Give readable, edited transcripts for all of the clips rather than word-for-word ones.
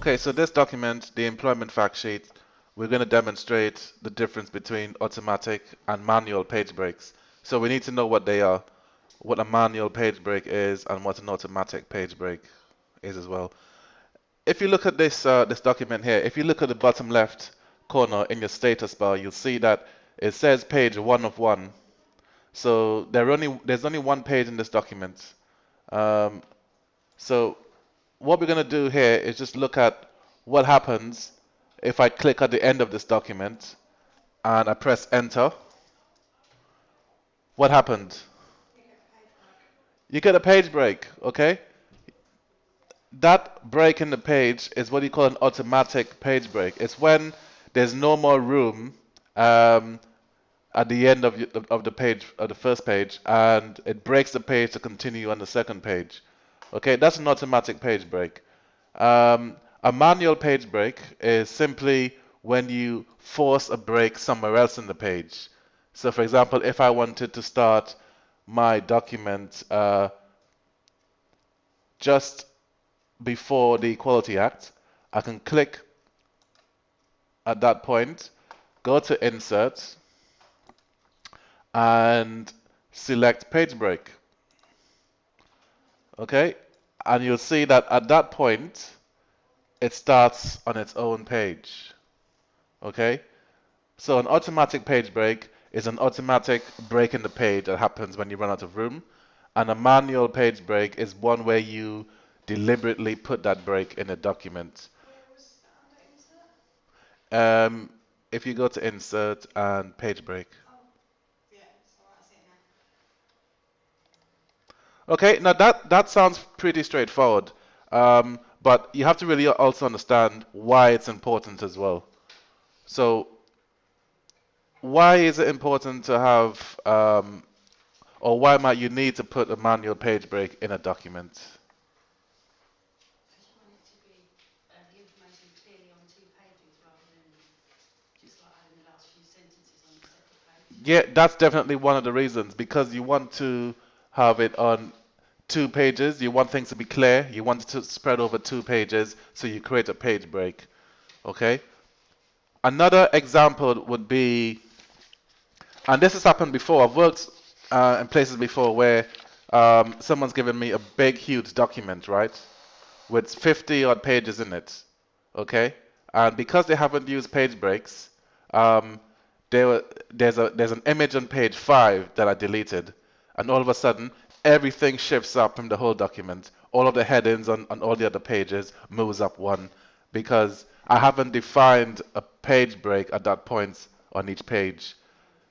Okay, so this document, the employment fact sheet, we're going to demonstrate the difference between automatic and manual page breaks. So we need to know what they are, what a manual page break is, and what an automatic page break is as well. If you look at this document here, if you look at the bottom left corner in your status bar, you'll see that it says page 1 of 1. So there's only one page in this document. Um, so what we're going to do here is just look at what happens if I click at the end of this document and I press enter. What happened? You get a page break, okay? That break in the page is what you call an automatic page break. It's when there's no more room at the end of the page, of the first page, and it breaks the page to continue on the second page. Okay, that's an automatic page break. A manual page break is simply when you force a break somewhere else in the page. So for example, if I wanted to start my document just before the Equality Act, I can click at that point, go to Insert, and select Page Break. Okay, and you'll see that at that point, it starts on its own page. Okay, so an automatic page break is an automatic break in the page that happens when you run out of room, and a manual page break is one where you deliberately put that break in a document. If you go to Insert and Page Break. Okay, now that sounds pretty straightforward, but you have to really also understand why it's important as well. So, why is it important to have, or why might you need to put a manual page break in a document? Yeah, that's definitely one of the reasons, because you want to have it on 2 pages. You want things to be clear. You want it to spread over 2 pages, so you create a page break. Okay. Another example would be, and this has happened before. I've worked in places before where someone's given me a big, huge document, right, with 50 odd pages in it. Okay, and because they haven't used page breaks, um, there's an image on page 5 that I deleted, and all of a sudden everything shifts up from the whole document. All of the headings on all the other pages moves up one because I haven't defined a page break at that point on each page.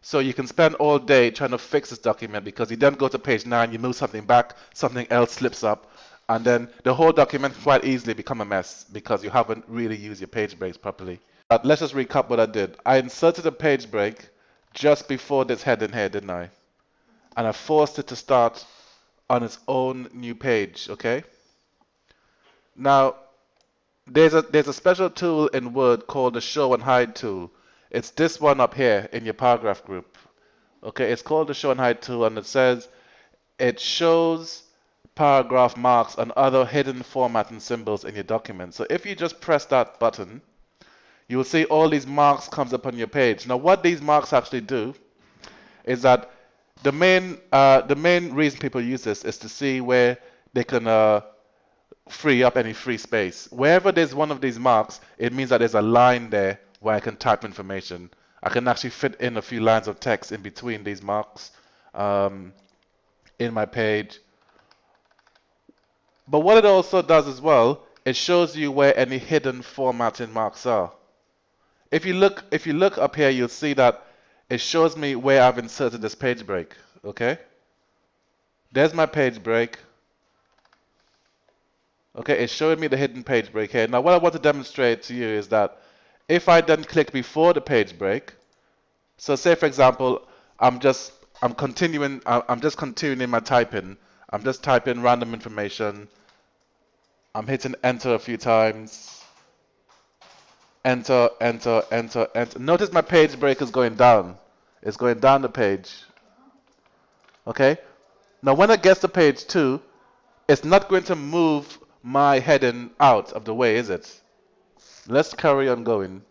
So you can spend all day trying to fix this document because you then go to page 9, you move something back, something else slips up, and then the whole document can quite easily become a mess because you haven't really used your page breaks properly. But let's just recap what I did. I inserted a page break just before this heading here, didn't I? And I forced it to start on its own new page, okay? Now, there's a special tool in Word called the Show and Hide tool. It's this one up here in your paragraph group. Okay, it's called the Show and Hide tool, and it says it shows paragraph marks and other hidden formatting symbols in your document. So if you just press that button, you will see all these marks comes up on your page. Now, what these marks actually do is that the main reason people use this is to see where they can free up any free space. Wherever there's one of these marks, it means that there's a line there where I can type information. I can actually fit in a few lines of text in between these marks in my page. But what it also does as well, it shows you where any hidden formatting marks are. If you look up here, you'll see that it shows me where I've inserted this page break. Okay? There's my page break. Okay, it's showing me the hidden page break here. Now, what I want to demonstrate to you is that if I then click before the page break, so say for example, I'm just continuing my typing. I'm just typing random information. I'm hitting enter a few times. Enter, enter, enter, enter. Notice my page break is going down. It's going down the page. Okay? Now, when it gets to page 2, it's not going to move my heading out of the way, is it? Let's carry on going.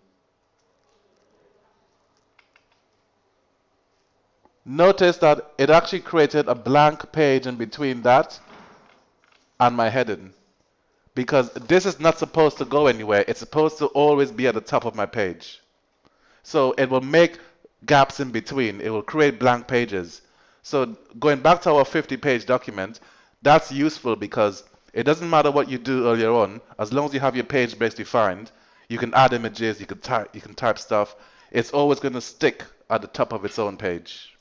Notice that it actually created a blank page in between that and my heading. Because this is not supposed to go anywhere. It's supposed to always be at the top of my page. So it will make gaps in between. It will create blank pages. So going back to our 50-page document, that's useful because it doesn't matter what you do earlier on, as long as you have your page breaks defined, you can add images, you can type stuff. It's always going to stick at the top of its own page.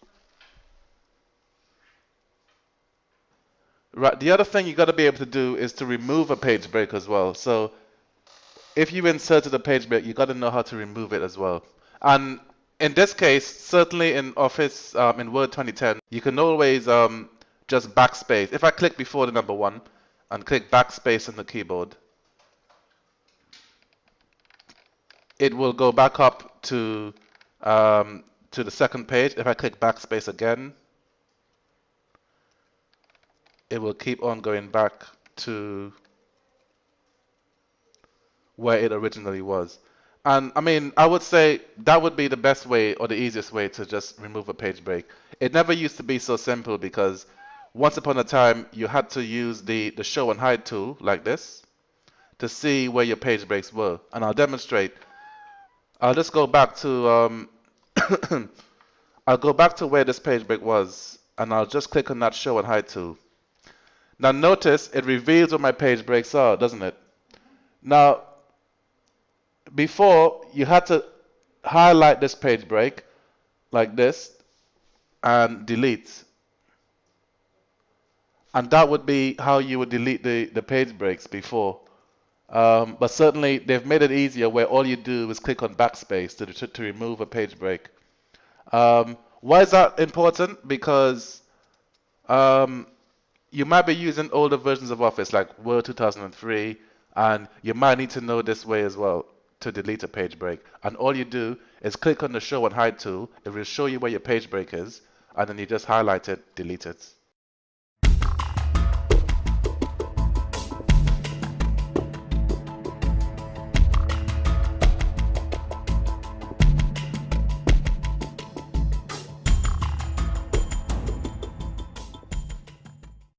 Right. The other thing you got to be able to do is to remove a page break as well. So if you inserted a page break, you got to know how to remove it as well. And in this case, certainly in Office, in Word 2010, you can always just backspace. If I click before the number 1 and click backspace on the keyboard, it will go back up to the second page. If I click backspace again, it will keep on going back to where it originally was. And I mean, I would say that would be the best way or the easiest way to just remove a page break. It never used to be so simple because once upon a time you had to use the show and hide tool like this to see where your page breaks were. And I'll demonstrate. I'll just go back to I'll go back to where this page break was and I'll just click on that show and hide tool. Now notice it reveals where my page breaks are, doesn't it? Now before, you had to highlight this page break like this and delete. And that would be how you would delete the page breaks before. But certainly, they've made it easier where all you do is click on backspace to remove a page break. Why is that important? Because you might be using older versions of Office like Word 2003, and you might need to know this way as well to delete a page break. And all you do is click on the show and hide tool. It will show you where your page break is, and then you just highlight it, delete it.